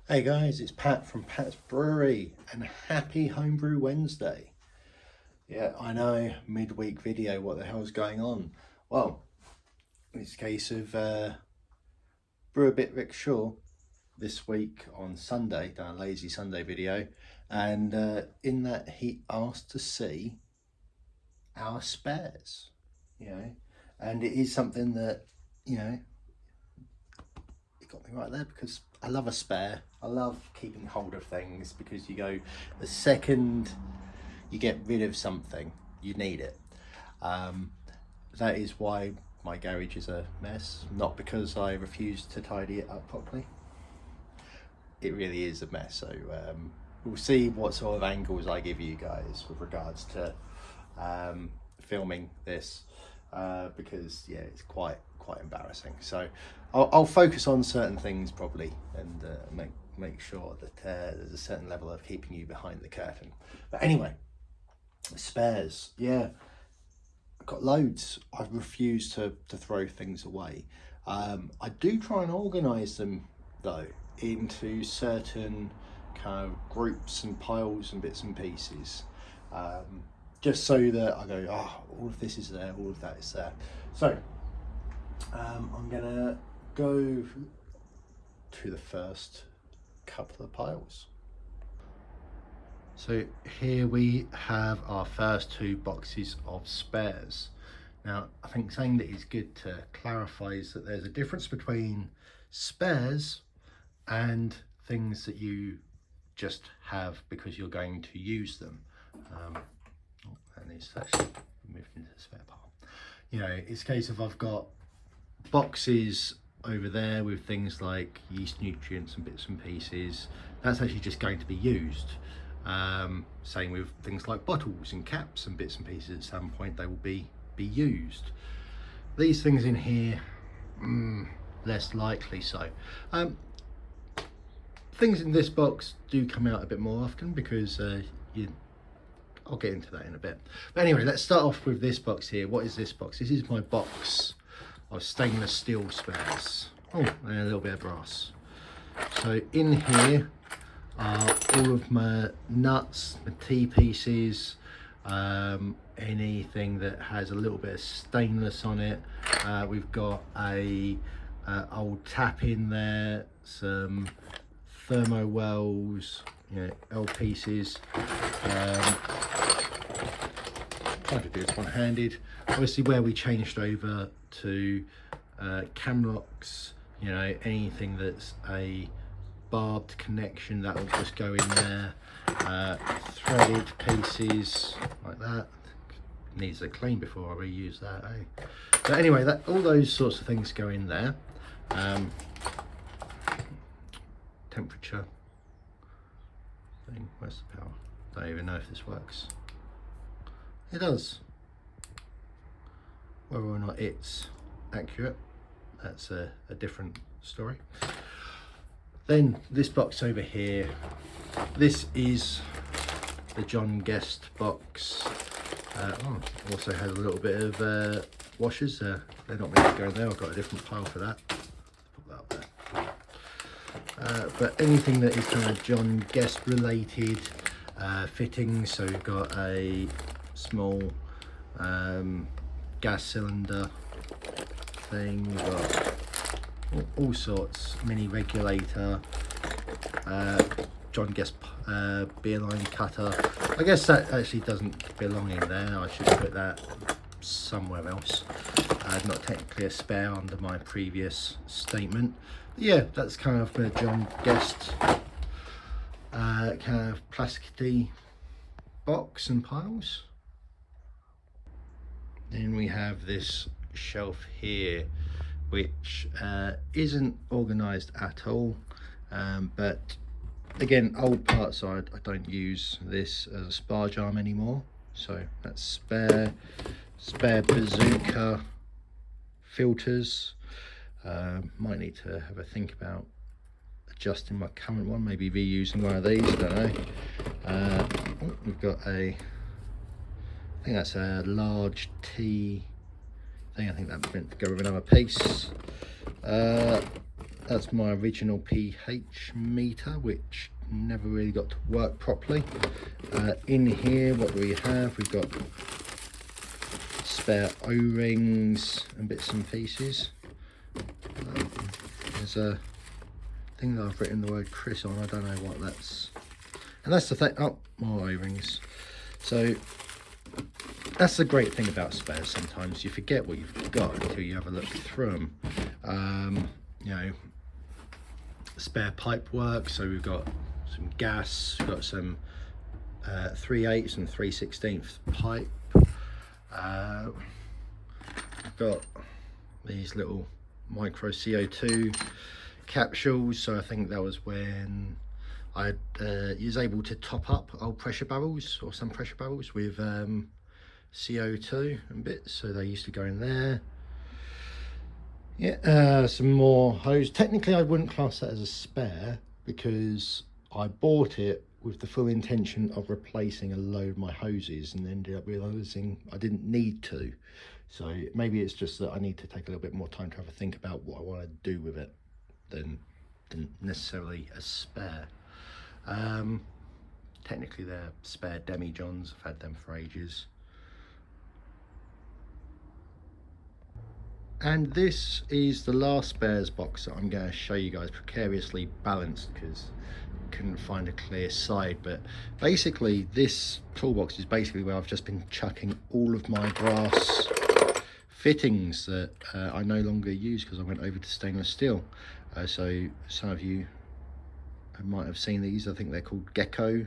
Hey guys, it's Pat from Pat's Brewery and happy Homebrew Wednesday. Yeah, I know, midweek video, what the hell's going on? Well, it's a case of Brew a Bit Rick Shaw this week on Sunday, done a lazy Sunday video, and in that he asked to see our spares, and it is something that, it got me right there because I love a spare. I love keeping hold of things because you go, the second you get rid of something, you need it. That is why my garage is a mess, not because I refuse to tidy it up properly. It really is a mess. So we'll see what sort of angles I give you guys with regards to filming this because yeah, it's quite embarrassing. So I'll focus on certain things probably and make sure that there's a certain level of keeping you behind the curtain. But anyway, spares, yeah, I've got loads. I refuse to throw things away. I do try and organize them though into certain kind of groups and piles and bits and pieces, just so that I go, all of this is there, all of that is there. So I'm gonna go to the first couple of piles. So here we have our first two boxes of spares. Now I think something that is good to clarify is that there's a difference between spares and things that you just have because you're going to use them. That needs to actually be moved into the spare pile. It's a case of I've got boxes over there with things like yeast nutrients and bits and pieces. That's actually just going to be used. Same with things like bottles and caps and bits and pieces. At some point they will be used. These things in here, less likely so. Things in this box do come out a bit more often because I'll get into that in a bit. But anyway, let's start off with this box here. What is this box? This is my box of stainless steel spares. Oh, and a little bit of brass. So in here are all of my nuts, my T-pieces, anything that has a little bit of stainless on it. We've got a old tap in there, some thermo wells, L pieces. Trying to do this one-handed. Obviously where we changed over to cam locks, anything that's a barbed connection, that will just go in there. Threaded pieces like that, needs a clean before I reuse that, But anyway, all those sorts of things go in there. Temperature thing, where's the power? Don't even know if this works. It does. Whether or not it's accurate, that's a different story. Then this box over here, this is the John Guest box. Also has a little bit of washers. They're not meant to go in there. I've got a different pile for that. Put that up there. But anything that is kind of John Guest related fittings. So we've got a small gas cylinder thing. We've got all sorts, mini regulator, John Guest beer line cutter. I guess that actually doesn't belong in there. I should put that somewhere else. Not technically a spare under my previous statement. But yeah, that's kind of the John Guest kind of plasticky box and piles. Then we have this shelf here, which isn't organised at all, but again, old parts. I don't use this as a sparge arm anymore, so that's spare bazooka filters. Might need to have a think about adjusting my current one, maybe reusing one of these, I don't know. We've got I think that's a large T thing. I think that's meant to go with another piece. that's my original pH meter, which never really got to work properly. In here, what we have, we've got spare O-rings and bits and pieces. There's a thing that I've written the word Chris on, I don't know what that's. And that's the thing, oh, more O-rings. So that's the great thing about spares. Sometimes you forget what you've got until you have a look through them. You know, spare pipe work. So we've got some gas, we've got some 3/8 and 3/16 pipe. We've got these little micro CO2 capsules. So I think that was when I was able to top up old pressure barrels, or some pressure barrels, with CO2 and bits, so they used to go in there. Yeah, some more hose. Technically I wouldn't class that as a spare, because I bought it with the full intention of replacing a load of my hoses and ended up realizing I didn't need to. So maybe it's just that I need to take a little bit more time to have a think about what I want to do with it than necessarily a spare. Technically they're spare demi-johns. I've had them for ages. And this is the last spares box that I'm going to show you guys, precariously balanced because I couldn't find a clear side. But basically this toolbox is basically where I've just been chucking all of my brass fittings that I no longer use because I went over to stainless steel. So some of you might have seen these. I think they're called Gecko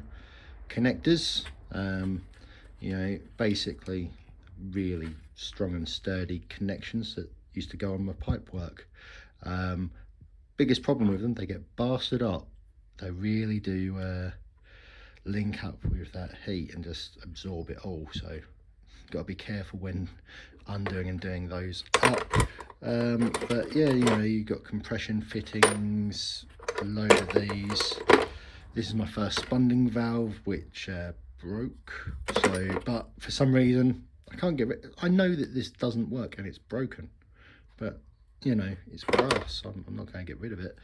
connectors. You know, basically really strong and sturdy connections that used to go on my pipe work. Biggest problem with them, they get bastard up. They really do link up with that heat and just absorb it all, so got to be careful when undoing and doing those up. But yeah, you know, you've got compression fittings, a load of these. This is my first spunding valve, which broke. So, but for some reason I can't get rid. I know that this doesn't work and it's broken, but you know, it's brass. I'm not going to get rid of it.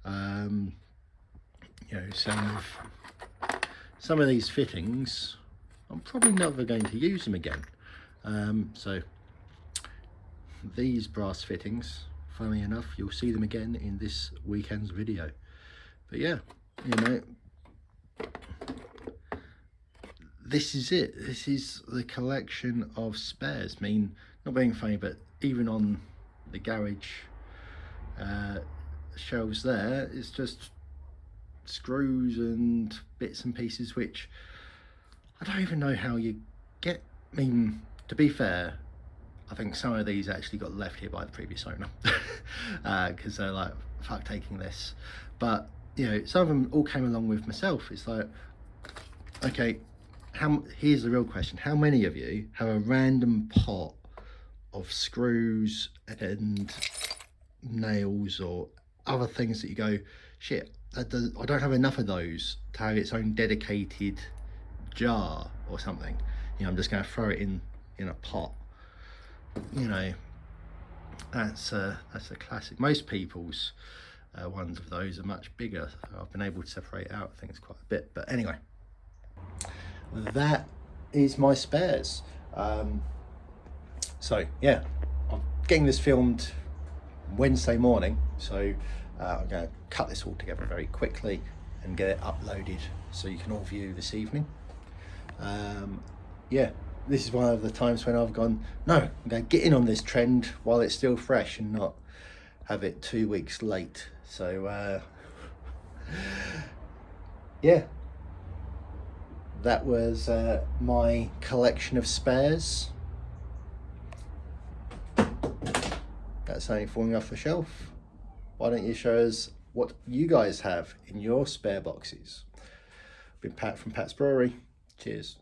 You know, same with some of these fittings. I'm probably never going to use them again. So these brass fittings, funnily enough, you'll see them again in this weekend's video. But yeah, you know, this is it. This is the collection of spares. I mean, not being funny, but even on the garage shelves there, it's just screws and bits and pieces, which I don't even know how you get. I mean, to be fair, I think some of these actually got left here by the previous owner because they're like, fuck taking this. But you know, some of them all came along with myself. It's like, okay, here's the real question: how many of you have a random pot of screws and nails or other things that you go, shit, I don't have enough of those to have its own dedicated jar or something? You know, I'm just going to throw it in a pot. You know, that's a classic. Most people's ones of those are much bigger. So I've been able to separate out things quite a bit. But anyway, that is my spares. So yeah, I'm getting this filmed Wednesday morning, so I'm going to cut this all together very quickly and get it uploaded so you can all view this evening. Yeah, this is one of the times when I've gone, no, I'm going to get in on this trend while it's still fresh and not have it 2 weeks late. So yeah, that was my collection of spares. That's only falling off the shelf. Why don't you show us what you guys have in your spare boxes? Been Pat from Pat's Brewery. Cheers.